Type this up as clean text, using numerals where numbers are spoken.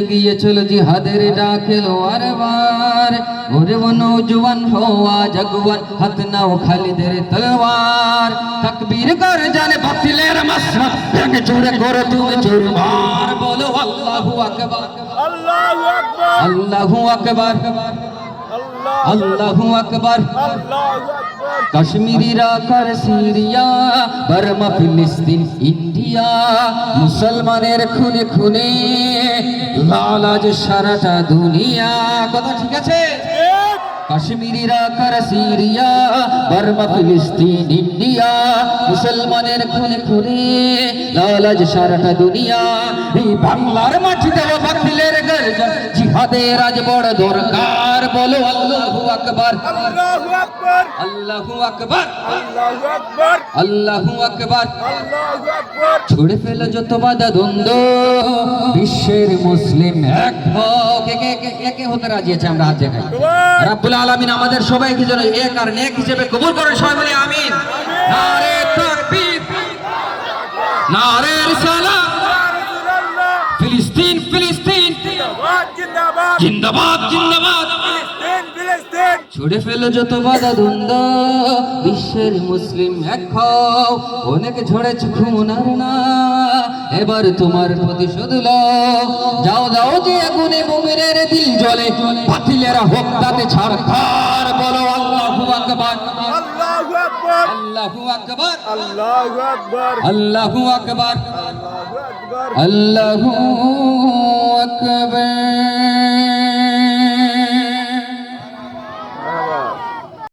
গিয়েছিল জিহাদের ডাকেলো আরবার ওরে ও নৌজওয়ান হওয়া জগওয়ান হাত নাও খালিদের তলোয়ার তাকবীর কর জানে বাতিলের মাসরা ভেঙে চুরে করো তুমি চুরমার বলো আল্লাহু আকবার আল্লাহু আকবার আল্লাহু আকবার আল্লাহু আকবার কাশ্মীরিরা কর সিরিয়া বার্মা ফিলিস্তিন ইন্ডিয়া মুসলমানের খুনে খুনে লাল আজ সারাটা দুনিয়া কথা ঠিক আছে কাশ্মীরিরা কর সিরিয়া বার্মা ফিলিস্তিন ইন্ডিয়া মুসলমানের খুনে খুনে লাল আজ সারাটা দুনিয়া এই বাংলার মাটিতে বাতিলের গর্জন জিহাদের আজ বড় দরকার বলো আল্লাহু আকবার আল্লাহু আকবার আল্লাহু আকবার আল্লাহু আকবার আল্লাহু আকবার আল্লাহু আকবার ছুড়ে ফেলো যত বাধা দ্বন্দ্ব বিশ্বের মুসলিম এক হও কে কে কে একে হতে রাজি আছে আমরা হাত দেখাই রব্বুল আলামিন আমাদের সবাইকে যেন এক আর নেক হিসেবে কবুল করেন সবাই বলি আমিন নারে তাকবীর নারে রিসালাত ফিলিস্তিন ফিলিস্তিন জিন্দাবাদ জিন্দাবাদ জিন্দাবাদ ফিলিস্তিন ফিলিস্তিন ছুড়ে ফেলো যত বাধা দ্বন্দ্ব বিশ্বের মুসলিম এক হও অনেক ঝরেছে খুনার না এবার তোমার প্রতিশোধ লও যাও যাও যে আগুনে মুমিনের দিল জ্বলে বাতিলেরা হোক তাতে ছাড়খার বলো আল্লাহু আকবার আল্লাহু আকবার আল্লাহু আকবার আল্লাহু আকবার আল্লাহু আকবার আল্লাহু আকবার আল্লাহু আকবার